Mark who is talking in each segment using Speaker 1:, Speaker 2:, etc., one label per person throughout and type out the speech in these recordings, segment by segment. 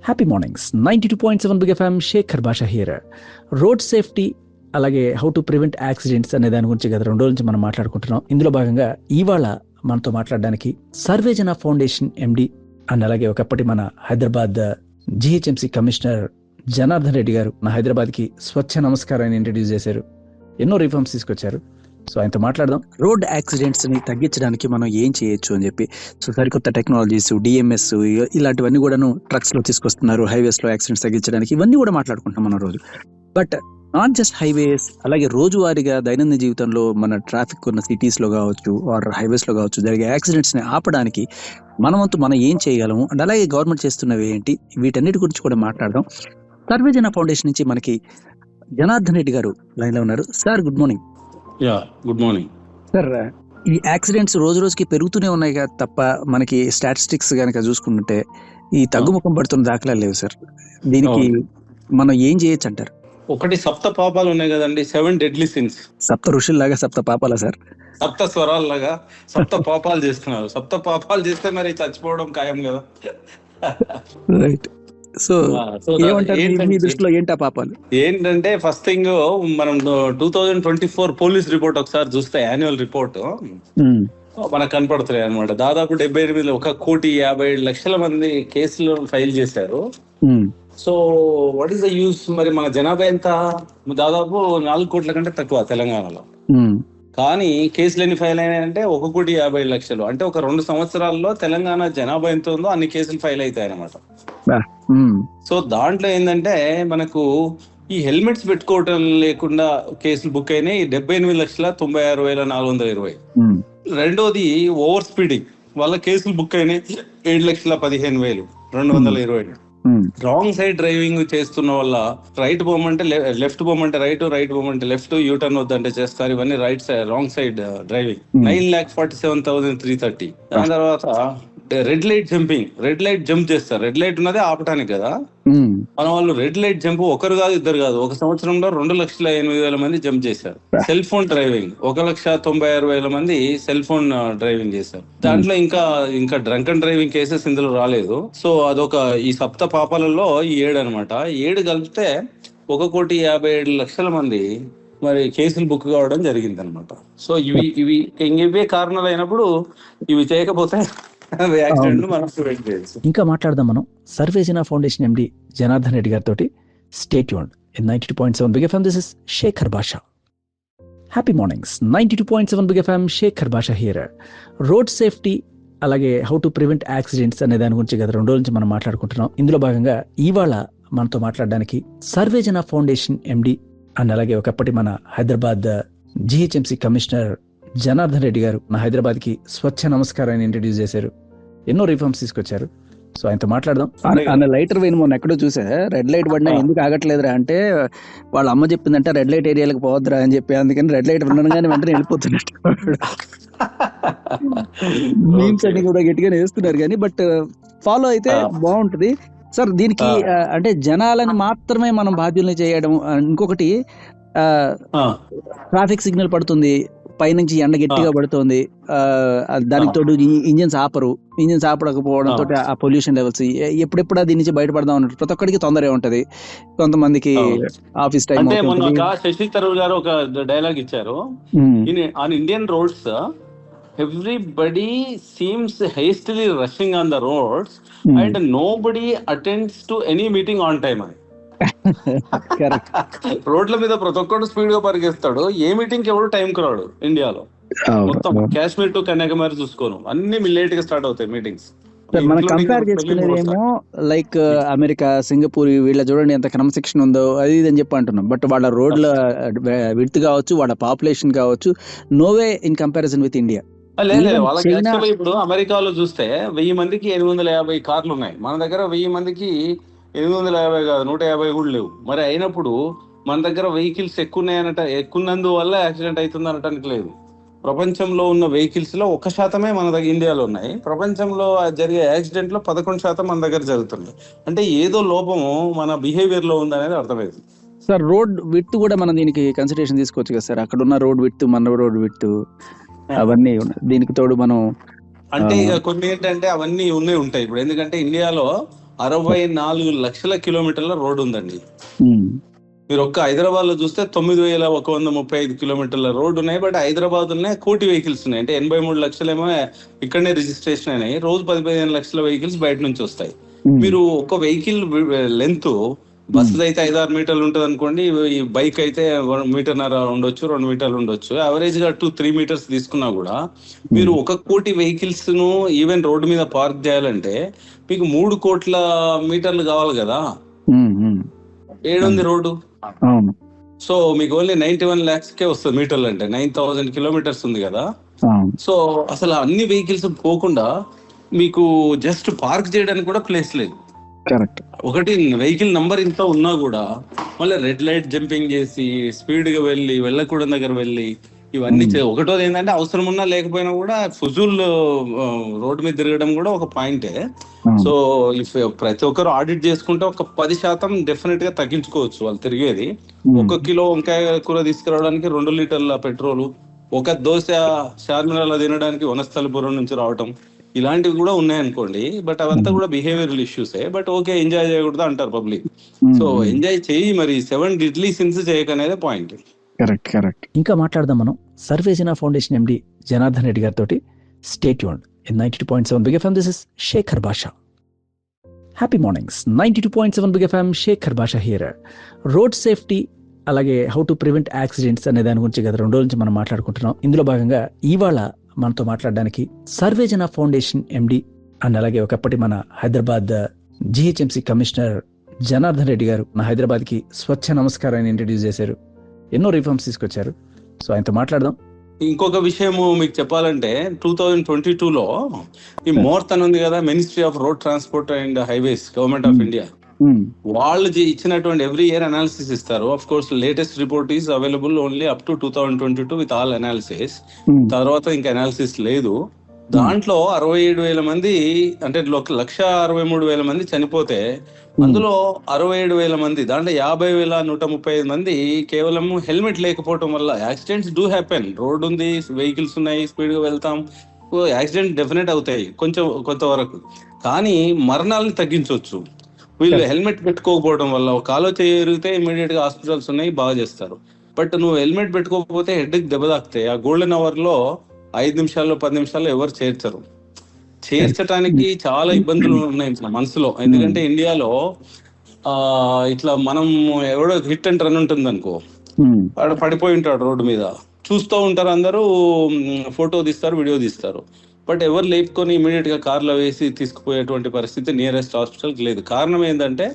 Speaker 1: Happy mornings 92.7 big FM Shekhar భాష here. Road safety అలాగే how to prevent accidents అనే దాని గురించి గత 2 రోజుల నుంచి మనం మాట్లాడుకుంటున్నాం. ఇందులో భాగంగా ఇవాళ మనతో మాట్లాడడానికి సర్వేజన ఫౌండేషన్ ఎండి అండ్ అలాగే ఒకప్పటి మన హైదరాబాద్ జిహెచ్ఎంసీ కమిషనర్ జనార్దన్ రెడ్డి గారు మన హైదరాబాద్కి స్వచ్ఛ నమస్కారాన్ని ఇంట్రడ్యూస్ చేశారు. ఎన్నో రిఫార్మ్స్ తీసుకొచ్చారు. సో ఆయనతో మాట్లాడదాం. రోడ్ యాక్సిడెంట్స్ని తగ్గించడానికి మనం ఏం చేయొచ్చు అని చెప్పి, సో సరికొత్త టెక్నాలజీస్, డిఎంఎస్ ఇలాంటివన్నీ కూడాను ట్రక్స్లో తీసుకొస్తున్నారు. హైవేస్లో యాక్సిడెంట్స్ తగ్గించడానికి ఇవన్నీ కూడా మాట్లాడుకుంటున్నాం మనం రోజు. బట్ నాట్ జస్ట్ హైవేస్, అలాగే రోజువారీగా దైనందిన జీవితంలో మన ట్రాఫిక్ ఉన్న సిటీస్లో కావచ్చు ఆర్ హైవేస్లో కావచ్చు జరిగే యాక్సిడెంట్స్ని ఆపడానికి మనవంతు మనం ఏం చేయగలము అండ్ అలాగే గవర్నమెంట్ చేస్తున్నవి ఏంటి, వీటన్నిటి గురించి కూడా మాట్లాడదాం. సర్వేజన ఫౌండేషన్ నుంచి మనకి జనార్దన్ రెడ్డి గారు లైన్లో ఉన్నారు. Sir good morning.
Speaker 2: Good morning
Speaker 1: sir. ఈ యాక్సిడెంట్స్ రోజు రోజుకి పెరుగుతూనే ఉన్నాయి కదా తప్ప మనకి స్టాటిస్టిక్స్ కనుక చూసుకుంటే ఈ తగ్గుముఖం పడుతున్న దాఖలాలు లేవు సార్. దీనికి మనం ఏం చేయొచ్చు అంటారు?
Speaker 2: ఒకటి సప్త పాపాలు ఉన్నాయి కదండి, 7 డెడ్లీ సిన్స్.
Speaker 1: సప్త ఋషుల్లాగా సప్త పాపాలా సార్?
Speaker 2: సప్త స్వరాల్లాగా సప్త పాపాలు చేస్తున్నారు. సప్త పాపాలు చేస్తే మరి చచ్చిపోవడం ఖాయం కదా.
Speaker 1: రైట్. సో మీ దృష్టిలో ఏంటా పాపాలు?
Speaker 2: ఏంటంటే ఫస్ట్ థింగ్, మనం 2024 పోలీస్ రిపోర్ట్ ఒకసారి చూస్తే, యాన్యువల్ రిపోర్ట్ మనకు కనపడుతున్నాయి అనమాట. దాదాపు 78 1,50,00,000 మంది కేసులు ఫైల్ చేశారు. So what is the use? మరి మన జనాభా ఎంత? దాదాపు 4 కోట్ల కంటే తక్కువ తెలంగాణలో. కానీ కేసులు ఎన్ని ఫైల్ అయినాయంటే 1,50,00,000. అంటే ఒక 2 సంవత్సరాల్లో తెలంగాణ జనాభా ఎంత ఉందో అన్ని కేసులు ఫైల్ అవుతాయి అనమాట. సో దాంట్లో ఏంటంటే మనకు ఈ హెల్మెట్స్ పెట్టుకోవటం లేకుండా కేసులు బుక్ అయినాయి 78,96,420. రెండోది ఓవర్ స్పీడింగ్ వల్ల కేసులు బుక్ అయినాయి 7,15,220. రాంగ్ సైడ్ డ్రైవింగ్ చేస్తున్న వల్ల రైట్ పోమంటే లెఫ్ట్ పోమంటే రైట్, రైట్ పోమంటే లెఫ్ట్, యూటర్న్ వద్దంటే చేస్తారు. ఇవన్నీ right side wrong side driving 9,47,330. దాని తర్వాత red light jumping, red light jump చేస్తారు. రెడ్ లైట్ ఉన్నదే ఆపటానికి కదా. మన వాళ్ళు రెడ్ లైట్ జంప్ ఒకరు కాదు ఇద్దరు కాదు, ఒక సంవత్సరంలో 2,08,000 మంది జంప్ చేశారు. సెల్ ఫోన్ డ్రైవింగ్ 1,96,000 మంది సెల్ ఫోన్ డ్రైవింగ్ చేశారు. దాంట్లో ఇంకా డ్రంక్ అండ్ డ్రైవింగ్ కేసెస్ ఇందులో రాలేదు. సో అదొక ఈ సప్త పాపాలలో ఈ 7 అనమాట. 7 కలిపితే 1,57,00,000 మంది మరి కేసులు బుక్ కావడం జరిగింది అనమాట. సో ఇవే కారణాలు అయినప్పుడు ఇవి చేయకపోతే
Speaker 1: ఇంకా మాట్లాడదాం మనం సర్వేజన ఫౌండేషన్ ఎండి జనార్దన్ రెడ్డి గారితో. Stay tuned in 92.7 big FM. This is Shekhar Basha. Happy mornings 92.7 big FM Shekhar భాష హియర్. రోడ్ సేఫ్టీ అలాగే హౌ టు ప్రివెంట్ యాక్సిడెంట్స్ అనే దాని గురించి గత 2 రోజుల నుంచి మనం మాట్లాడుకుంటున్నాం. ఇందులో భాగంగా ఇవాళ మనతో మాట్లాడడానికి సర్వేజన ఫౌండేషన్ ఎండి అండ్ అలాగే ఒకప్పటి మన హైదరాబాద్ జిహెచ్ఎంసీ కమిషనర్ జనార్దన్ రెడ్డి గారు మన హైదరాబాద్కి స్వచ్ఛ నమస్కారాన్ని ఇంట్రడ్యూస్ చేశారు. ఎన్నో రిఫార్మ్స్ తీసుకొచ్చారు. సో ఆయనతో మాట్లాడదాం. అన్న లైటర్ వెయిన్ మొన్న ఎక్కడో చూసా, రెడ్ లైట్ పడినా ఎందుకు ఆగట్లేదురా అంటే వాళ్ళ అమ్మ చెప్పిందంటే రెడ్ లైట్ ఏరియాలకు పోవద్దురా అని చెప్పి, అందుకని రెడ్ లైట్ ఉండగానే వెంటనే వెళ్ళిపోతున్నట్టు మీమ్స్ అన్ని కూడా గట్టిగానే వేస్తున్నారు. కానీ బట్ ఫాలో అయితే బాగుంటది సార్. దీనికి అంటే జనాలని మాత్రమే మనం బాధ్యుల్ని చేయడం. ఇంకొకటి ట్రాఫిక్ సిగ్నల్ పడుతుంది, పైనుంచి ఎండ గట్టిగా పడుతుంది, దానికి తోడు ఇంజిన్స్ ఆపడకపోవడంతో ఆ పొల్యూషన్ లెవెల్స్ ఎప్పుడెప్పుడు దీని నుంచి బయటపడదాం అన్నట్టు ప్రతి ఒక్కరికి తొందరగా ఉంటది. కొంతమందికి ఆఫీస్ టైం.
Speaker 2: శశి థరూర్ గారు ఒక డైలాగ్ ఇచ్చారు, on Indian roads everybody seems hastily rushing on the roads and nobody attends to any meeting on time అని. రోడ్ల మీద ప్రతి ఒక్కడు స్పీడ్ గా పరిగెత్తాడు, ఏ మీటింగ్ కి ఎవరు టైం కి రాడు ఇండియాలో. మొత్తం కాశ్మీర్ టు కన్యాకుమారి చూసుకోను, అన్ని లేట్ గా స్టార్ట్ అవుతాయి మీటింగ్స్.
Speaker 1: మనం కంపేర్ చేసుకునేదేమో లైక్ అమెరికా, సింగపూర్, వీళ్ళ చూడండి ఎంత క్రమశిక్షణ ఉందో అది ఇది అని చెప్పి అంటున్నాం. బట్ వాళ్ళ రోడ్ల విడ్త్ కావచ్చు, వాళ్ళ పాపులేషన్ కావచ్చు, నోవే ఇన్ కంపారిజన్ విత్ ఇండియా.
Speaker 2: లేదు, వాళ్ళకి యాక్చువల్గా ఇప్పుడు అమెరికాలో చూస్తే 1000 మందికి 850 కార్లు ఉన్నాయి. మన దగ్గర 1000 మందికి 850 కాదు, 150 కూడా లేవు. మరి అయినప్పుడు మన దగ్గర వెహికల్స్ ఎక్కున్నందువల్ల యాక్సిడెంట్ అవుతుంది అనటానికి లేదు. ప్రపంచంలో ఉన్న వెహికల్స్ లో 1% మన దగ్గర ఇండియాలో ఉన్నాయి. ప్రపంచంలో జరిగే యాక్సిడెంట్ లో 11% మన దగ్గర జరుగుతుంది. అంటే ఏదో లోపము మన బిహేవియర్ లో ఉంది అనేది అర్థమైంది
Speaker 1: సార్. రోడ్ విడ్త్ కూడా మనం దీనికి కన్సిడరేషన్ తీసుకోవచ్చు కదా సార్. అక్కడ ఉన్న రోడ్ విడ్త్, మన రోడ్ విడ్త్ అవన్నీ దీనికి తోడు మనం
Speaker 2: అంటే ఇక కొన్ని ఏంటంటే అవన్నీ ఉంటాయి ఇప్పుడు. ఎందుకంటే ఇండియాలో 64 లక్షల కిలోమీటర్ల రోడ్ ఉందండి. మీరు ఒక్క హైదరాబాద్ లో చూస్తే 9,135 కిలోమీటర్ల రోడ్ ఉన్నాయి. బట్ హైదరాబాద్ కోటి వెహికల్స్ ఉన్నాయి. అంటే 83 లక్షలేమో ఇక్కడనే రిజిస్ట్రేషన్ అయినాయి. రోజు 10-15 లక్షల వెహికల్స్ బయట నుంచి వస్తాయి. మీరు ఒక వెహికల్ లెంత్ బస్సు అయితే 5-6 మీటర్లు ఉంటుంది అనుకోండి, ఈ బైక్ అయితే 1.5 మీటర్ల ఉండొచ్చు, 2 మీటర్లు ఉండొచ్చు. యావరేజ్ గా 2-3 మీటర్స్ తీసుకున్నా కూడా మీరు 1 కోటి వెహికల్స్ ను ఈవెన్ రోడ్డు మీద పార్క్ చేయాలంటే మీకు 3 కోట్ల మీటర్లు కావాలి కదా. ఏడుంది రోడ్డు? సో మీకు ఓన్లీ 91 lakhs కే వస్తుంది మీటర్లు, అంటే 9,000 కిలోమీటర్స్ ఉంది కదా. సో అసలు అన్ని వెహికల్స్ పోకుండా మీకు జస్ట్ పార్క్ చేయడానికి కూడా ప్లేస్ లేదు.
Speaker 1: కరెక్ట్.
Speaker 2: ఒకటి వెహికల్ నంబర్ ఇంత ఉన్నా కూడా మళ్ళీ రెడ్ లైట్ జంపింగ్ చేసి స్పీడ్ గా వెళ్ళకూడని దగ్గర వెళ్ళి ఇవన్నీ ఒకటోది ఏంటంటే అవసరం ఉన్నా లేకపోయినా కూడా ఫుజుల్ రోడ్ మీద తిరగడం కూడా ఒక పాయింటే. సో ప్రతి ఒక్కరు ఆడిట్ చేసుకుంటే ఒక 10% డెఫినెట్ గా తగ్గించుకోవచ్చు వాళ్ళు తిరిగేది. 1 కిలో వంకాయ కూర తీసుకురావడానికి 2 లీటర్ల పెట్రోల్, ఒక దోశ చార్మినార్లో తినడానికి వనస్థలిపురం నుంచి రావటం, ఇలాంటివి కూడా ఉన్నాయనుకోండి. బట్ అవంతా కూడా బిహేవియరల్ ఇష్యూసే. బట్ ఓకే, ఎంజాయ్ చేయకూడదు అంటారు పబ్లిక్. సో ఎంజాయ్ చేయి, మరి 7 deadly sins చేయకనేదే పాయింట్.
Speaker 1: Correct correct. ఇంకా మాట్లాడదాం మనం సర్వేజన ఫౌండేషన్ ఎండి జనార్దన్ రెడ్డి గారితో. Stay tuned in 92.7 big FM. This is Shekhar Basha. Happy mornings. 92.7 big FM. Shekhar Basha here. Road safety అలాగే హౌ టు ప్రివెంట్ యాక్సిడెంట్స్ అనే దాని గురించి గత 2 రోజుల నుంచి మనం మాట్లాడుకుంటున్నాం. ఇందులో భాగంగా ఇవాళ మనతో మాట్లాడడానికి సర్వేజన ఫౌండేషన్ ఎండి అండ్ అలాగే ఒకప్పటి మన హైదరాబాద్ జిహెచ్ఎంసీ కమిషనర్ జనార్దన్ రెడ్డి గారు మన హైదరాబాద్కి స్వచ్ఛ నమస్కారాన్ని ఇంట్రడ్యూస్ చేశారు. ఎన్నో రిఫార్మ్స్ తీసుకొచ్చారు. సో ఆయనతో మాట్లాడదాం.
Speaker 2: ఇంకొక విషయం మీకు చెప్పాలంటే 2022లో ఈ మోర్త్ అని ఉంది కదా, ministry of road transport and highways, government of India. వాళ్ళు ఇచ్చినటువంటి ఎవ్రీ ఇయర్ అనాలిసిస్ ఇస్తారు. Of course latest report is available only up to 2022 with all analysis. తర్వాత ఇంకా అనాలిసిస్ లేదు. దాంట్లో 67,000 మంది, అంటే 1,63,000 మంది చనిపోతే అందులో 67,000 మంది, దాంట్లో 50,135 మంది కేవలం హెల్మెట్ లేకపోవడం వల్ల. Accidents do happen. రోడ్ ఉంది, వెహికల్స్ ఉన్నాయి, స్పీడ్ గా వెళ్తాం, యాక్సిడెంట్ డెఫినెట్ అవుతాయి కొంతవరకు. కానీ మరణాలను తగ్గించవచ్చు వీళ్ళు హెల్మెట్ పెట్టుకోకపోవడం వల్ల. ఒక కాలో చేరిగితే ఇమీడియట్ గా హాస్పిటల్స్ ఉన్నాయి, బాగా చేస్తారు. బట్ నువ్వు హెల్మెట్ పెట్టుకోకపోతే హెడ్ కి దెబ్బ తాకుతాయి. ఆ గోల్డెన్ అవర్ లో 5 నిమిషాల్లో 10 నిమిషాల్లో ఎవరు చేర్చరు. చేర్చడానికి చాలా ఇబ్బందులు ఉన్నాయి మనసులో. ఎందుకంటే ఇండియాలో ఇట్లా మనం ఎవడో హిట్ అండ్ రన్ ఉంటుంది అనుకో, వాడు పడిపోయి ఉంటాడు రోడ్డు మీద, చూస్తూ ఉంటారు అందరూ, ఫోటో తీస్తారు, వీడియో తీస్తారు. బట్ ఎవరు లేపుకొని ఇమీడియట్ గా కార్లో వేసి తీసుకుపోయేటువంటి పరిస్థితి నియరెస్ట్ హాస్పిటల్కి లేదు. కారణం ఏంటంటే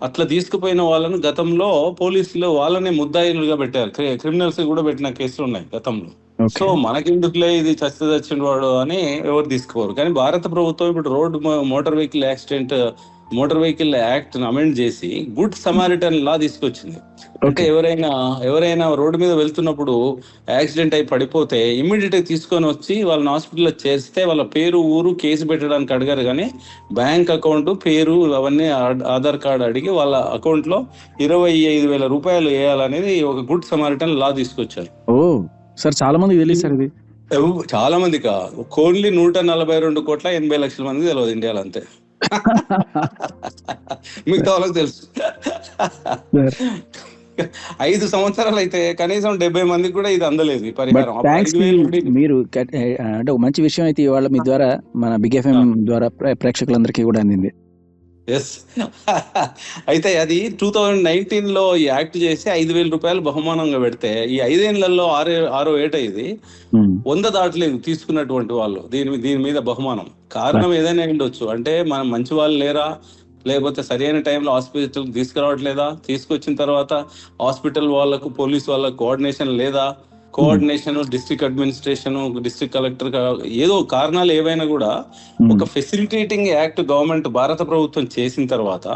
Speaker 2: అట్లా తీసుకుపోయిన వాళ్ళను గతంలో పోలీసులు వాళ్ళనే ముద్దాయిలుగా పెట్టారు. క్రిమినల్స్ కూడా పెట్టిన కేసులు ఉన్నాయి గతంలో. సో మనకెందుకులే, ఇది చచ్చిన వాడు అని ఎవరు తీసుకోరు. కానీ భారత ప్రభుత్వం ఇప్పుడు road motor vehicle act amend చేసి గుడ్ సమారిటన్ లా తీసుకొచ్చింది. అంటే ఎవరైనా రోడ్డు మీద వెళ్తున్నప్పుడు యాక్సిడెంట్ అయి పడిపోతే ఇమ్మీడియట్ గా తీసుకొని వచ్చి వాళ్ళని హాస్పిటల్లో చేరిస్తే వాళ్ళ పేరు, ఊరు, కేసు పెట్టడానికి అడగారు. కానీ బ్యాంక్ అకౌంట్, పేరు, అవన్నీ ఆధార్ కార్డు అడిగి వాళ్ళ అకౌంట్ లో 25,000 రూపాయలు వేయాలనేది ఒక గుడ్ సమారిటన్ లా తీసుకొచ్చారు.
Speaker 1: ఓ సార్, చాలా మంది తెలియదు సార్ ఇది.
Speaker 2: చాలా మంది ఓన్లీ 142,80,00,000 మంది తెలియదు ఇండియాలో, అంతే. మిగతా వాళ్ళకి తెలుసు. 5 సంవత్సరాలు అయితే కనీసం 70 మందికి కూడా ఇది అందలేదు ఈ పరిహారం.
Speaker 1: మీరు అంటే ఒక మంచి విషయం అయితే ఇవాళ మీ ద్వారా మన బిగ్ ఎఫ్ఎం ద్వారా ప్రేక్షకులందరికీ కూడా అందింది.
Speaker 2: ఎస్. అయితే అది 2019లో ఈ యాక్ట్ చేసి 5,000 రూపాయలు బహుమానంగా పెడితే ఈ 5 ఏళ్లలో 6 ఏట ఇది 100 దాటలేదు తీసుకున్నటువంటి వాళ్ళు దీని మీద బహుమానం. కారణం ఏదైనా ఉండొచ్చు. అంటే మనం మంచి వాళ్ళు లేరా, లేకపోతే సరైన టైంలో హాస్పిటల్ తీసుకురావట్లేదా, తీసుకొచ్చిన తర్వాత హాస్పిటల్ వాళ్ళకు పోలీస్ వాళ్ళకు కోఆర్డినేషన్ లేదా, coordination district administration, district collector, ఏదో కారణాలు ఏవైనా కూడా ఒక ఫెసిలిటేటింగ్ యాక్ట్ గవర్నమెంట్ భారత ప్రభుత్వం చేసిన తర్వాత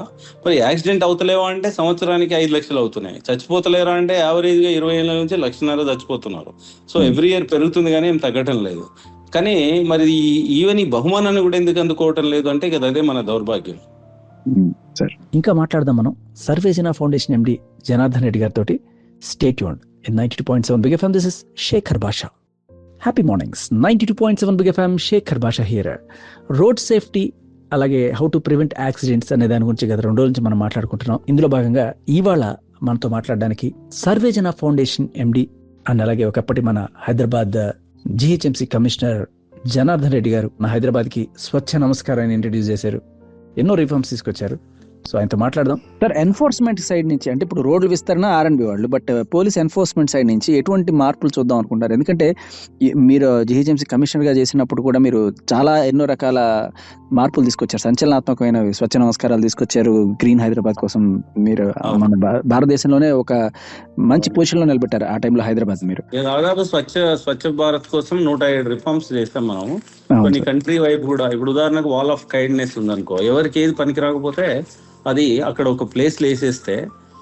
Speaker 2: మరి యాక్సిడెంట్ అవుతలేవా అంటే సంవత్సరానికి 5 లక్షలు అవుతున్నాయి. చచ్చిపోతలేరా అంటే యావరేజ్ గా 20 ఏళ్ళ నుంచి 1,00,000 చచ్చిపోతున్నారు. సో ఎవ్రీ ఇయర్ పెరుగుతుంది కానీ ఏం తగ్గటం లేదు. కానీ మరి ఈవెన్ ఈ బహుమానాన్ని కూడా ఎందుకు అందుకోవటం లేదు అంటే కదా అదే మన దౌర్భాగ్యం. ఇంకా మాట్లాడదాం మనం సర్వేజన ఫౌండేషన్ ఎండి జనార్దన్ రెడ్డి గారితో. Stay tuned in 92.7 Big FM. This is Shekhar Basha. Happy mornings. 92.7 Big FM. Shekhar Basha here. Road safety
Speaker 1: అలాగే హౌ టు ప్రివెంట్ యాక్సిడెంట్స్ అనే దాని గురించి గత 2 రోజుల నుంచి మనం మాట్లాడుకుంటున్నాం. ఇందులో భాగంగా ఇవాళ మనతో మాట్లాడడానికి సర్వేజన ఫౌండేషన్ ఎండి అండ్ అలాగే ఒకప్పటి మన హైదరాబాద్ జిహెచ్ఎంసి కమిషనర్ జనార్దన్ రెడ్డి గారు మన హైదరాబాద్కి స్వచ్ఛ నమస్కారాన్ని ఇంట్రడ్యూస్ చేశారు. ఎన్నో రిఫార్మ్స్ తీసుకొచ్చారు. సో ఆయనతో మాట్లాడదాం. సార్, ఎన్ఫోర్స్మెంట్ సైడ్ నుంచి అంటే ఇప్పుడు రోడ్ల విస్తరణ ఆర్ఎన్బి వాళ్ళు, బట్ పోలీస్ ఎన్ఫోర్స్మెంట్ సైడ్ నుంచి ఎటువంటి మార్పులు చూద్దాం అనుకుంటారు? ఎందుకంటే మీరు జిహెచ్ఎంసీ కమిషనర్గా చేసినప్పుడు కూడా మీరు చాలా ఎన్నో రకాల మార్పులు తీసుకొచ్చారు, సంచలనాత్మకమైనవి. స్వచ్ఛ నమస్కారాలు తీసుకొచ్చారు గ్రీన్ హైదరాబాద్ కోసం. మీరు మన భారతదేశంలోనే ఒక మంచి పొజిషన్లో నిలబెట్టారు ఆ టైంలో హైదరాబాద్. మీరు
Speaker 2: దాదాపు స్వచ్ఛ భారత్ కోసం 107 రిఫార్మ్స్ చేస్తాం మనం. కొన్ని కంట్రీ వైపు కూడా, ఇప్పుడు ఉదాహరణకు వాల్ ఆఫ్ కైండ్నెస్ ఉందనుకో, ఎవరికి ఏది పనికి రాకపోతే అది అక్కడ ఒక ప్లేస్ వేసేస్తే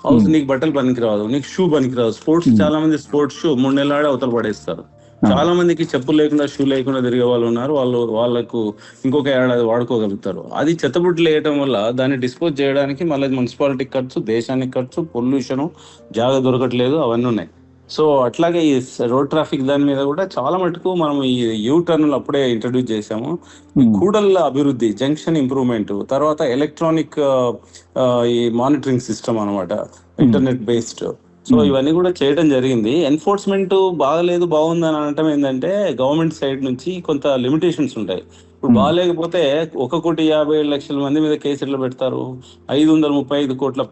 Speaker 2: హౌస్ నీకు బట్టలు పనికిరాదు, నీకు షూ పనికిరాదు. స్పోర్ట్స్ చాలా మంది స్పోర్ట్స్ షూ 3 నెలల ఆడే అవతల పడేస్తారు. చాలా మందికి చెప్పులు లేకుండా షూ లేకుండా తిరిగే వాళ్ళు ఉన్నారు. వాళ్ళకు ఇంకొక ఏడాది వాడుకోగలుగుతారు. అది చెత్తబుట్టలు వేయటం వల్ల దాన్ని డిస్పోజ్ చేయడానికి మళ్ళీ మున్సిపాలిటీ ఖర్చు, దేశానికి ఖర్చు, పొల్యూషన్, జాగా దొరకట్లేదు, అవన్నీ ఉన్నాయి. సో అట్లాగే ఈ రోడ్ ట్రాఫిక్ దాని మీద కూడా చాలా మటుకు మనం ఈ యూ టర్న్లు అప్పుడే ఇంట్రడ్యూస్ చేసాము. ఈ కూడళ్ళ అభివృద్ధి, జంక్షన్ ఇంప్రూవ్మెంట్, తర్వాత ఎలక్ట్రానిక్ ఈ మానిటరింగ్ సిస్టమ్ అనమాట, ఇంటర్నెట్ బేస్డ్. సో ఇవన్నీ కూడా చేయడం జరిగింది. ఎన్ఫోర్స్మెంట్ బాగలేదు బాగుంది అని అనటం ఏంటంటే గవర్నమెంట్ సైడ్ నుంచి కొంత లిమిటేషన్స్ ఉంటాయి. ఇప్పుడు బాగాలేకపోతే 1,50,00,000 మంది మీద కేసులు పెడతారు, 535 కోట్ల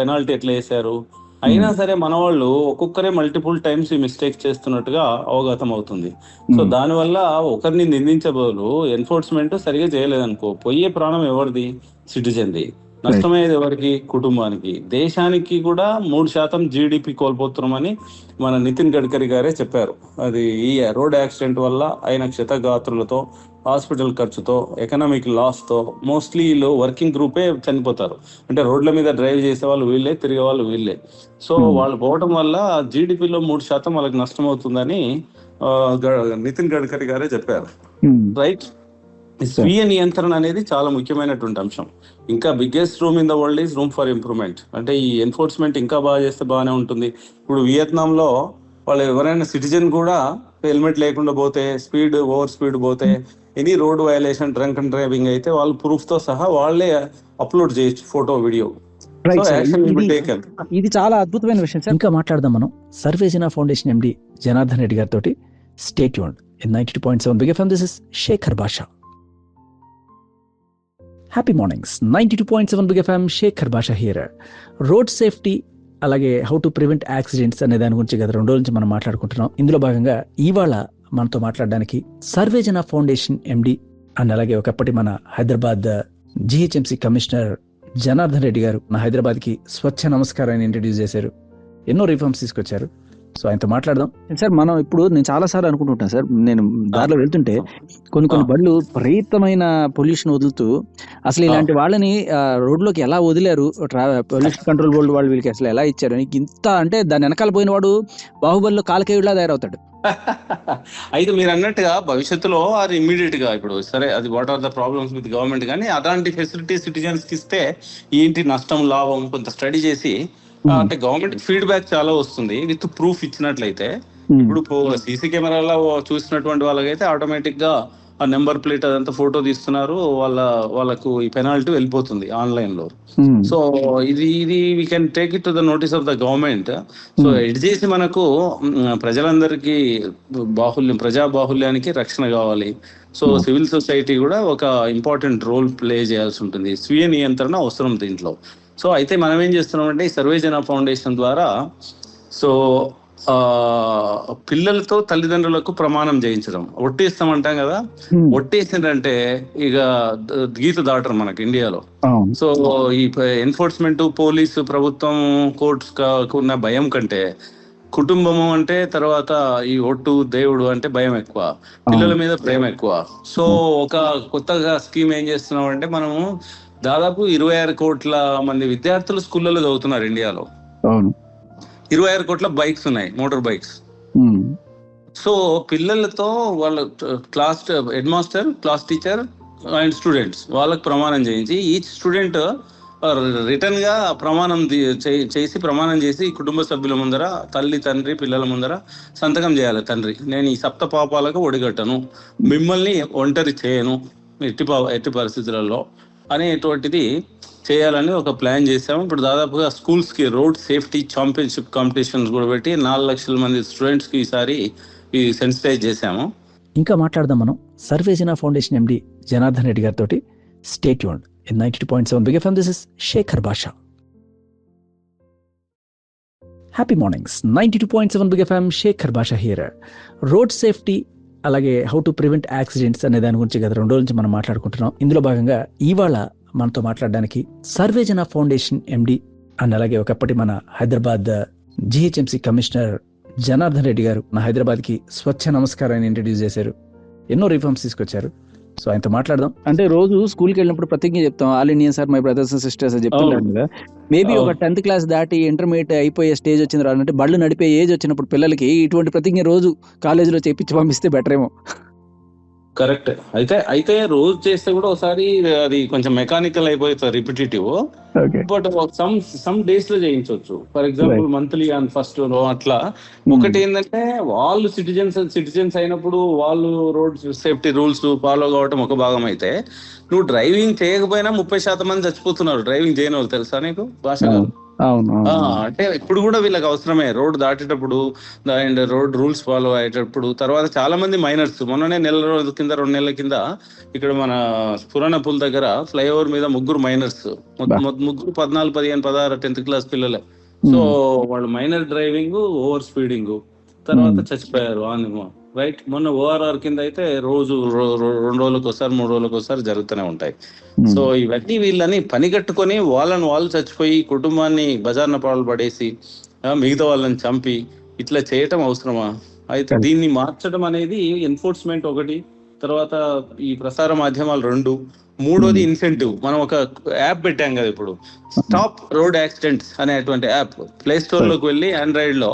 Speaker 2: పెనాల్టీ ఎట్లా వేశారు. అయినా సరే మన వాళ్ళు ఒక్కొక్కరే మల్టిపుల్ టైమ్స్ ఈ మిస్టేక్ చేస్తున్నట్టుగా అవగతం అవుతుంది. సో దానివల్ల ఒకరిని నిందించే బదులు ఎన్ఫోర్స్మెంట్ సరిగా చేయలేదనుకో, పోయే ప్రాణం ఎవరిది? సిటిజన్ది. నష్టమయ్యేది ఎవరికి? కుటుంబానికి. దేశానికి కూడా 3% జీడిపి కోల్పోతున్నామని మన నితిన్ గడ్కరీ గారే చెప్పారు. అది ఈ రోడ్ యాక్సిడెంట్ వల్ల అయిన క్షతగాత్రులతో, హాస్పిటల్ ఖర్చుతో, ఎకనామిక్ లాస్ తో మోస్ట్లీ వీళ్ళు వర్కింగ్ గ్రూపే చనిపోతారు. అంటే రోడ్ల మీద డ్రైవ్ చేసే వాళ్ళు వీళ్ళే, తిరిగే వాళ్ళు వీళ్ళే. సో వాళ్ళు పోవటం వల్ల జీడిపిలో 3% వాళ్ళకి నష్టం అవుతుందని నితిన్ గడ్కరీ గారే చెప్పారు. రైట్. స్వీయ నియంత్రణ అనేది చాలా ముఖ్యమైనటువంటి అంశం. ఇంకా biggest room in the world is room for improvement. అంటే ఈ ఎన్ఫోర్స్మెంట్ ఇంకా బాగా చేస్తే బాగానే ఉంటుంది. ఇప్పుడు వియత్నాంలో వాళ్ళు ఎవరైనా సిటిజన్ కూడా హెల్మెట్ లేకుండా పోతే, ఓవర్ స్పీడ్ పోతే, any road violation, drunk and driving అయితే వాళ్ళు ప్రూఫ్ తో సహా వాళ్ళే అప్లోడ్ చేయొచ్చు, ఫోటో, వీడియో.
Speaker 1: ఇది చాలా అద్భుతమైన విషయం సార్. ఇంకా మాట్లాడదాం మనం సర్వేజన ఫౌండేషన్ ఎండి జనార్దన్ రెడ్డి గారితో. Stay tuned. 92.7 big FM. This is Shekhar Basha. Happy mornings. 92.7 big FM. Shekhar భాష హియర్. రోడ్ సేఫ్టీ అలాగే హౌ టు ప్రివెంట్ యాక్సిడెంట్స్ అనే దాని గురించి గత 2 రోజుల నుంచి మనం మాట్లాడుకుంటున్నాం. ఇందులో భాగంగా ఇవాళ మనతో మాట్లాడడానికి సర్వేజన ఫౌండేషన్ ఎండి అండ్ అలాగే ఒకప్పటి మన హైదరాబాద్ జిహెచ్ఎంసి కమిషనర్ జనార్దన్ రెడ్డి గారు మన హైదరాబాద్కి స్వచ్ఛ నమస్కారాన్ని ఇంట్రడ్యూస్ చేశారు. ఎన్నో రిఫార్మ్స్ తీసుకొచ్చారు. సో ఆయనతో మాట్లాడదాం. సార్, మనం ఇప్పుడు నేను చాలాసార్లు అనుకుంటుంటాను సార్, నేను దారిలో వెళ్తుంటే కొన్ని బళ్ళు విపరీతమైన పొల్యూషన్ వదులుతూ అసలు ఇలాంటి వాళ్ళని రోడ్లోకి ఎలా వదిలేరు, పొల్యూషన్ కంట్రోల్ బోర్డు వాళ్ళు వీళ్ళకి అసలు ఎలా ఇచ్చారు ఇంత, అంటే దాని వెనకాల పోయిన వాడు బాహుబలిలో కాలకేయుడిలా తయారవుతాడు.
Speaker 2: అయితే మీరు అన్నట్టుగా భవిష్యత్తులో అది ఇమ్మీడియట్ గా, ఇప్పుడు సరే అది what are the problems with government, కానీ అలాంటి ఫెసిలిటీ సిటిజన్స్ కి ఇస్తే ఏంటి నష్టం లాభం కొంత స్టడీ చేసి, అంటే గవర్నమెంట్ ఫీడ్బ్యాక్ చాలా వస్తుంది విత్ ప్రూఫ్ ఇచ్చినట్లయితే. ఇప్పుడు సీసీ కెమెరాలో చూసినటువంటి వాళ్ళకైతే ఆటోమేటిక్ గా ఆ నెంబర్ ప్లేట్ అదంతా ఫోటో తీస్తున్నారు, వాళ్ళకు ఈ పెనాల్టీ వెళ్ళిపోతుంది ఆన్లైన్ లో. సో ఇది we can take it to the notice of the government. So ఎడ్ చేసి మనకు ప్రజలందరికీ ప్రజా బాహుల్యానికి రక్షణ కావాలి. సో సివిల్ సొసైటీ కూడా ఒక ఇంపార్టెంట్ రోల్ ప్లే చేయాల్సి ఉంటుంది. స్వీయ నియంత్రణ అవసరం దీంట్లో. సో అయితే మనం ఏం చేస్తున్నామంటే ఈ సర్వేజన ఫౌండేషన్ ద్వారా సో పిల్లలతో తల్లిదండ్రులకు ప్రమాణం చేయించడం. ఒట్టేస్తామంటాం కదా, ఒట్టేసిందంటే ఇక గీత దాటరు మనకి ఇండియాలో. సో ఈ ఎన్ఫోర్స్మెంట్, పోలీసు, ప్రభుత్వం, కోర్ట్స్ ఉన్న భయం కంటే కుటుంబము అంటే, తర్వాత ఈ ఒట్టు, దేవుడు అంటే భయం ఎక్కువ, పిల్లల మీద ప్రేమ ఎక్కువ. సో ఒక కొత్తగా స్కీమ్ ఏం చేస్తున్నాం అంటే, మనము దాదాపు 26 కోట్ల మంది విద్యార్థులు స్కూళ్ళలో చదువుతున్నారు ఇండియాలో. 26 కోట్ల బైక్స్ ఉన్నాయి, మోటార్ బైక్స్. సో పిల్లలతో వాళ్ళ class head master, class teacher and students వాళ్ళకి ప్రమాణం చేయించి, ఈచ్ స్టూడెంట్ రిటర్న్ గా ప్రమాణం చేసి కుటుంబ సభ్యుల ముందర, తల్లి, తండ్రి, పిల్లల ముందర సంతకం చేయాలి. తండ్రి, నేను ఈ 7 పాపాలకు ఒడిగట్టను, మిమ్మల్ని ఒంటరి చేయను, ఎట్టి పరిస్థితులలో అనేటువంటిది చేయాలని ఒక ప్లాన్ చేసాము. ఇప్పుడు దాదాపుగా స్కూల్స్కి రోడ్ సేఫ్టీ ఛాంపియన్షిప్ కాంపిటీషన్స్ కూడా పెట్టి 4 లక్షల మంది స్టూడెంట్స్కి ఈసారి సెన్సిటైజ్ చేశాము.
Speaker 1: ఇంకా మాట్లాడదాం మనం సర్వేజన ఫౌండేషన్ ఎండి జనార్దన్ రెడ్డి గారితో. Stay tuned in 92.7 big FM. This is Shekhar Basha. Happy mornings. 92.7 big FM. Shekhar Basha here. Road safety అలాగే హౌ టు ప్రివెంట్ యాక్సిడెంట్స్ అనే దాని గురించి గత 2 రోజుల నుంచి మనం మాట్లాడుకుంటున్నాం. ఇందులో భాగంగా ఇవాళ మనతో మాట్లాడడానికి సర్వేజన ఫౌండేషన్ ఎండి అండ్ అలాగే ఒకప్పటి మన హైదరాబాద్ జిహెచ్ఎంసీ కమిషనర్ జనార్దన్ రెడ్డి గారు మన హైదరాబాద్కి స్వచ్ఛ నమస్కారాన్ని ఇంట్రడ్యూస్ చేశారు. ఎన్నో రిఫార్మ్స్ తీసుకొచ్చారు. సో ఆయనతో మాట్లాడదాం. అంటే రోజు స్కూల్కి వెళ్ళినప్పుడు ప్రతిజ్ఞ చెప్తాం, all Indians are my brothers and sisters అని చెప్తుంటారు కదా. మేబీ ఒక 10th క్లాస్ దాటి ఇంటర్మీడియట్ అయిపోయే స్టేజ్ వచ్చిన తర్వాత, అంటే బళ్ళు నడిపే ఏజ్ వచ్చినప్పుడు పిల్లలకి ఇటువంటి ప్రతిజ్ఞ రోజు కాలేజీలో చేపించి పంపిస్తే బెటర్ ఏమో.
Speaker 2: కరెక్ట్. అయితే రోజు చేస్తే కూడా ఒకసారి అది కొంచెం మెకానికల్ అయిపోతుంది, రిపిటేటివ్. బట్ సమ్ డేస్ లో చేయించవచ్చు. For example monthly and first అట్లా. ఒకటి ఏంటంటే వాళ్ళు సిటిజన్స్ అయినప్పుడు వాళ్ళు రోడ్ సేఫ్టీ రూల్స్ ఫాలో కావటం ఒక భాగం అయితే, నువ్వు డ్రైవింగ్ చేయకపోయినా 30% మంది చచ్చిపోతున్నారు డ్రైవింగ్ చేయని వాళ్ళు. తెలుసా నీకు భాష? అంటే ఇప్పుడు కూడా వీళ్ళకి అవసరమే రోడ్ దాటేటప్పుడు అండ్ రోడ్ రూల్స్ ఫాలో అయ్యేటప్పుడు. తర్వాత చాలా మంది మైనర్స్, మొన్ననే 2 నెలల కింద ఇక్కడ మన పురాణ పుల్ దగ్గర ఫ్లైఓవర్ మీద 3 మైనర్స్, ముగ్గురు 14, 15, 16 10th క్లాస్ పిల్లలే. సో వాళ్ళు మైనర్ డ్రైవింగ్, ఓవర్ స్పీడింగ్, తర్వాత చచ్చిపోయారు రైట్. మొన్న ఓఆర్ఆర్ కింద అయితే రోజు 2 రోజులకు ఒకసారి 3 రోజులకు ఒకసారి జరుగుతూనే ఉంటాయి. సో ఇవన్నీ వీళ్ళని పని కట్టుకొని వాళ్ళు చచ్చిపోయి కుటుంబాన్ని బజార్న పాలు పడేసి మిగతా వాళ్ళని చంపి ఇట్లా చేయటం అవసరమా? అయితే దీన్ని మార్చడం అనేది ఎన్ఫోర్స్మెంట్ ఒకటి, తర్వాత ఈ ప్రసార మాధ్యమాలు 2, మూడోది ఇన్సెంటివ్. మనం ఒక యాప్ పెట్టాం కదా ఇప్పుడు, స్టాప్ రోడ్ యాక్సిడెంట్స్ అనేటువంటి యాప్. ప్లే స్టోర్ లోకి వెళ్ళి ఆండ్రాయిడ్ లో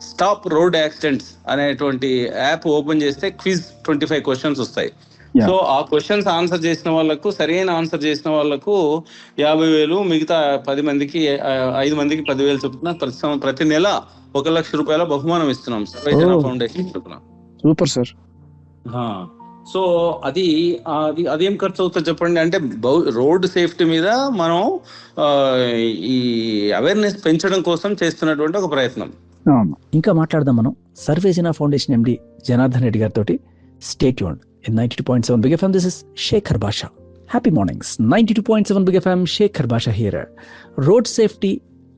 Speaker 2: స్టాప్ రోడ్ యాక్సిడెంట్స్ అనేటువంటి యాప్ ఓపెన్ చేస్తే క్విజ్ 25 క్వశ్చన్స్ వస్తాయి. సో ఆ క్వశ్చన్స్ ఆన్సర్ చేసిన వాళ్ళకు, సరైన ఆన్సర్ చేసిన వాళ్ళకు 50,000, మిగతా 10 మందికి 5 మందికి 10,000 చొప్పున ప్రతి నెల 1 లక్ష రూపాయల బహుమానం ఇస్తున్నాం సర్వేజన ఫౌండేషన్ తరపున. Super sir. సో అదేం ఖర్చు అవుతుంది చెప్పండి? అంటే రోడ్ సేఫ్టీ మీద మనం ఈ అవేర్నెస్ పెంచడం కోసం చేస్తున్నటువంటి ఒక ప్రయత్నం. ఇంకా మాట్లాడదాం మనం సర్వేజన ఫౌండేషన్ ఎండి జనార్దన్ రెడ్డి గారితో. Stay tuned in 92.7 big FM. This is Shekhar Basha. Happy mornings. 92.7 big FM. Shekhar Basha here. Road safety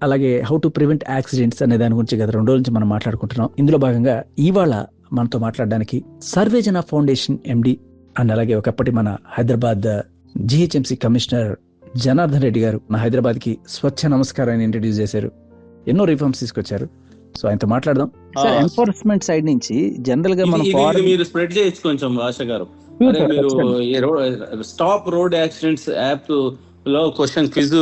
Speaker 2: అలాగే హౌ టు ప్రివెంట్ యాక్సిడెంట్స్ అనే దాని గురించి గత 2 రోజుల నుంచి మనం మాట్లాడుకుంటున్నాం. ఇందులో భాగంగా ఇవాళ మనతో మాట్లాడడానికి సర్వేజన ఫౌండేషన్ ఎండి అండ్ అలాగే ఒకప్పటి మన హైదరాబాద్ జిహెచ్ఎంసీ కమిషనర్ జనార్దన్ రెడ్డి గారు మన హైదరాబాద్కి స్వచ్ఛ నమస్కారాన్ని ఇంట్రడ్యూస్ చేశారు. ఎన్నో రిఫార్మ్స్ తీసుకొచ్చారు. సో ఆయనతో మాట్లాడదాం. ఎన్ఫోర్స్మెంట్ సైడ్ నుంచి జనరల్ గా మీరు స్ప్రెడ్ చేయొచ్చు కొంచెం భాష గారు. మీరు స్టాప్ రోడ్ యాక్సిడెంట్స్ యాప్ లో క్వశ్చన్ క్విజ్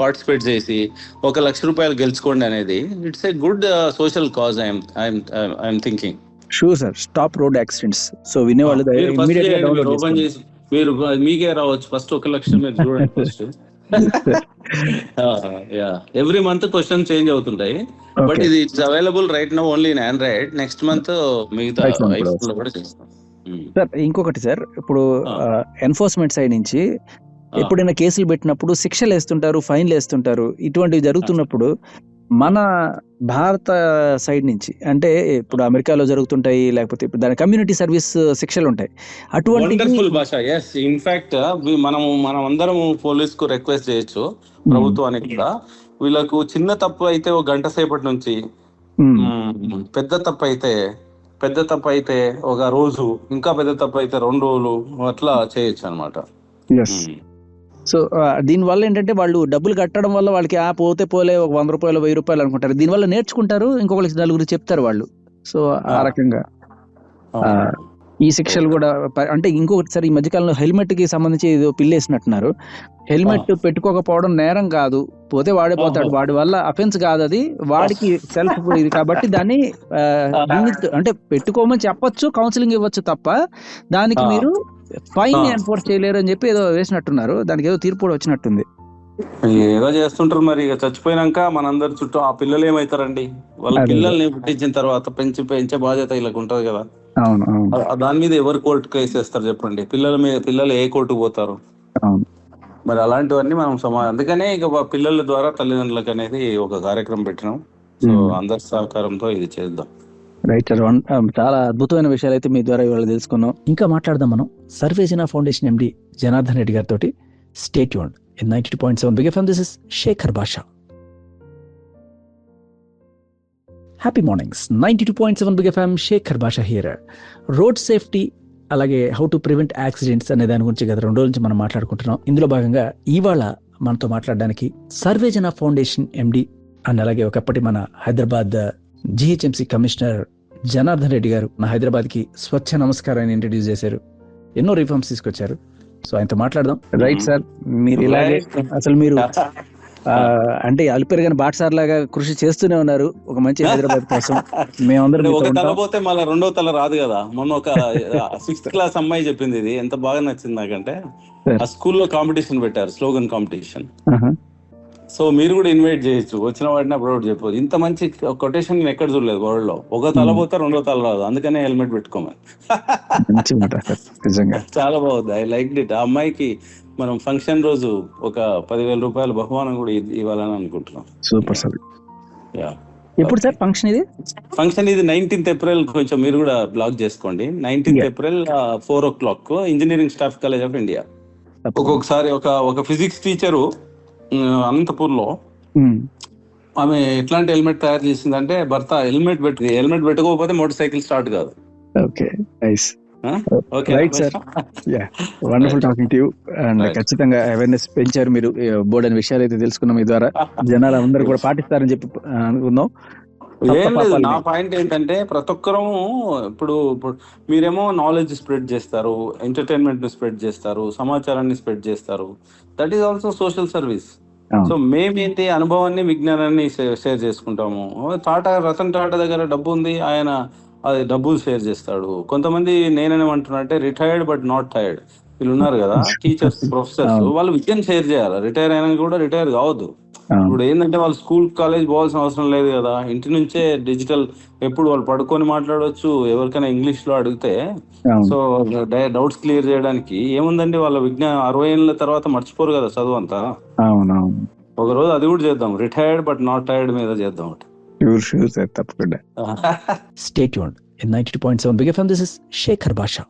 Speaker 2: పార్టిసిపేట్ చేసి 1 లక్ష రూపాయలు గెలుచుకోండి అనేది it's a good social cause. I'm thinking. Sure sir. Stop road accidents. So వినేవాళ్ళు ఓపెన్ చేసి మీరు మీకే రావచ్చు. ఫస్ట్ 1 లక్ష మీరు చూడండి first. Every month question change అవుతుంటాయి. బట్ ఇది it's available right now only in Android. Next month మిగతా ఐఫోన్ లో కూడా చేస్తాం. సార్ ఇంకొకటి సార్, ఇప్పుడు ఎన్ఫోర్స్మెంట్ సైడ్ నుంచి ఎప్పుడైనా కేసులు పెట్టినప్పుడు శిక్షలు వేస్తుంటారు, ఫైన్లు వేస్తుంటారు. ఇటువంటివి జరుగుతున్నప్పుడు మన భారత సైడ్ నుంచి, అంటే ఇప్పుడు అమెరికాలో జరుగుతుంటాయి, లేకపోతే ఇప్పుడు దాని కమ్యూనిటీ సర్వీస్ శిక్షలు ఉంటాయి. అటువంటి ఇన్ఫాక్ట్ మనం అందరం పోలీస్ కు రిక్వెస్ట్ చేయొచ్చు, ప్రభుత్వానికి కూడా. వీళ్ళకు చిన్న తప్పు అయితే 1 గంట సేపటి నుంచి, పెద్ద తప్పు అయితే 1 రోజు, ఇంకా పెద్ద తప్పు అయితే 2 రోజులు అట్లా చేయొచ్చు అనమాట. సో దీనివల్ల ఏంటంటే వాళ్ళు డబ్బులు కట్టడం వల్ల వాళ్ళకి పోతే పోలే 100 రూపాయలు 1000 రూపాయలు అనుకుంటారు. దీనివల్ల నేర్చుకుంటారు, ఇంకొకరికి 4 చెప్తారు వాళ్ళు. సో ఆ రకంగా ఈ శిక్షలు కూడా. అంటే ఇంకొకటి సార్, ఈ మధ్యకాలంలో హెల్మెట్ కి సంబంధించి ఏదో పిల్లేసినట్టున్నారు. హెల్మెట్ పెట్టుకోకపోవడం నేరం కాదు, పోతే వాడిపోతాడు, వాడి వల్ల అఫెన్స్ కాదు, అది వాడికి సెల్ఫ్ ఇది కాబట్టి దాన్ని అంటే పెట్టుకోమని చెప్పొచ్చు, కౌన్సిలింగ్ ఇవ్వచ్చు తప్ప దానికి మీరు ఫైన్ ఎన్ఫోర్స్ చేయలేరు అని చెప్పి ఏదో వేసినట్టున్నారు. దానికి ఏదో తీర్పు కూడా వచ్చినట్టుంది. ఏదో చేస్తుంటారు మరి. ఇక చచ్చిపోయినాక మనందరి చుట్టూ ఆ పిల్లలు ఏమవుతారండి? వాళ్ళ
Speaker 1: అదే.
Speaker 2: పిల్లల్ని పుట్టించిన తర్వాత పెంచే బాధ్యత వీళ్ళకి ఉంటది కదా.
Speaker 1: అవును, అవును,
Speaker 2: దాని మీద ఎవరు కోర్టు కేసు వేస్తారు చెప్పండి? పిల్లల మీద పిల్లలు ఏ కోర్టుకు పోతారు?
Speaker 1: అవును.
Speaker 2: మరి అలాంటివన్నీ మనం అందుకనే ఇక పిల్లల ద్వారా తల్లిదండ్రులకు అనేది ఒక కార్యక్రమం పెట్టినాం. సో అందరి సహకారంతో ఇది చేద్దాం.
Speaker 1: Right sir. చాలా అద్భుతమైన విషయాలు అయితే మీ ద్వారా ఇవాళ తెలుసుకున్నాం. ఇంకా మాట్లాడదాం మనం సర్వేజన ఫౌండేషన్ ఎండి జనార్దన్ రెడ్డి గారితో. Stay tuned in 92.7 big FM. This is Shekhar Basha. Happy mornings. 92.7 big FM. Shekhar Basha here. Road safety అలాగే హౌ టు ప్రివెంట్ యాక్సిడెంట్స్ అనే దాని గురించి గత 2 రోజుల నుంచి మనం మాట్లాడుకుంటున్నాం. ఇందులో భాగంగా ఇవాళ మనతో మాట్లాడడానికి సర్వేజన ఫౌండేషన్ ఎండి అండ్ అలాగే ఒకప్పటి మన హైదరాబాద్ జిహెచ్ఎంసీ కమిషనర్ జనార్దన్ రెడ్డి గారు మన హైదరాబాద్కి స్వచ్ఛ నమస్కారాన్ని ఇంట్రడ్యూస్ చేశారు. ఎన్నో రిఫార్మ్స్ తీసుకొచ్చారు. సో ఆయనతో మాట్లాడదాం. రైట్ సార్, మీరు ఇలాగే అసలు మీరు అంటే అల్పెరగని బాట్సార్ లాగా కృషి చేస్తూనే ఉన్నారు ఒక మంచి హైదరాబాద్ కోసం. మేమందరం
Speaker 2: ఒక తల పోతే మళ్ళీ రెండో తల రాదు కదా. మొన్న ఒక 6th క్లాస్ అమ్మాయి చెప్పింది, ఇది ఎంత బాగా నచ్చింది నాకంటే. ఆ స్కూల్లో కాంపిటీషన్ పెట్టారు, స్లోగన్ కాంపిటీషన్. సో మీరు కూడా ఇన్వైట్ చేయొచ్చు, వచ్చిన వాటిని అప్పుడు చెప్పు. ఇంత మంచి కొటేషన్ నేను ఎక్కడ చూడలేదు వరల్డ్ లో. ఒక తల పోతే రెండో తల రాదు, అందుకనే హెల్మెట్ పెట్టుకోమని. చాలా బాగుంది, ఐ లైక్ ఇట్. ఆ అమ్మాయికి మనం ఫంక్షన్ రోజు ఒక 10,000 రూపాయల బహుమానం కూడా ఇవ్వాలని అనుకుంటున్నాం.
Speaker 1: Super sir. ఎప్పుడు సార్ ఫంక్షన్ ఇది? ఫంక్షన్
Speaker 2: ఇది 19th ఏప్రిల్. కొంచెం మీరు కూడా బ్లాక్ చేసుకోండి. 19th April 4 o'clock engineering staff college of India. ఒక్కొక్కసారి ఒక ఫిజిక్స్ టీచరు అనంతపూర్ లో, ఆమె ఎట్లాంటి హెల్మెట్ తయారు చేసిందంటే, భర్త హెల్మెట్ పెట్టుకోకపోతే మోటార్ సైకిల్ స్టార్ట్ కాదు.
Speaker 1: Okay, nice. Right sir, wonderful talking to you. And ఖచ్చితంగా అవేర్నెస్ పెంచారు మీరు. బోర్డు అనే విషయాలు అయితే తెలుసుకున్నాం మీ ద్వారా. జనాలు అందరూ కూడా పాటిస్తారని చెప్పి అనుకుందాం.
Speaker 2: ఏం లేదు, నా పాయింట్ ఏంటంటే ప్రతి ఒక్కరూ ఇప్పుడు మీరేమో నాలెడ్జ్ స్ప్రెడ్ చేస్తారు, ఎంటర్టైన్మెంట్ ని స్ప్రెడ్ చేస్తారు, సమాచారాన్ని స్ప్రెడ్ చేస్తారు. That is also social service. So మేమేంటి అనుభవాన్ని, విజ్ఞానాన్ని షేర్ చేసుకుంటాము. రతన్ టాటా దగ్గర డబ్బు ఉంది, ఆయన అది డబ్బులు షేర్ చేస్తాడు. కొంతమంది నేనేమంటున్నా రిటైర్డ్ బట్ నాట్ టైర్డ్ వీళ్ళు ఉన్నారు కదా, టీచర్స్, ప్రొఫెసర్స్. వాళ్ళు విద్యను షేర్ చేయాలి. రిటైర్ అయినా కూడా రిటైర్ కావద్దు. ఇప్పుడు ఏంటంటే వాళ్ళు స్కూల్, కాలేజ్ పోవాల్సిన అవసరం లేదు కదా. ఇంటి నుంచే డిజిటల్, ఎప్పుడు వాళ్ళు పడుకొని మాట్లాడవచ్చు. ఎవరికైనా ఇంగ్లీష్ లో అడిగితే సో డౌట్స్ క్లియర్ చేయడానికి ఏముందండి. వాళ్ళ 60 ఏళ్ళ తర్వాత మర్చిపోరు కదా చదువు అంతా. ఒక రోజు అది కూడా చేద్దాం, రిటైర్డ్ బట్ నాట్ టైర్డ్ మీద చేద్దాం.
Speaker 1: తప్పకుండా. Stay tuned in 92.7 big FM. This is Shekhar భాషా.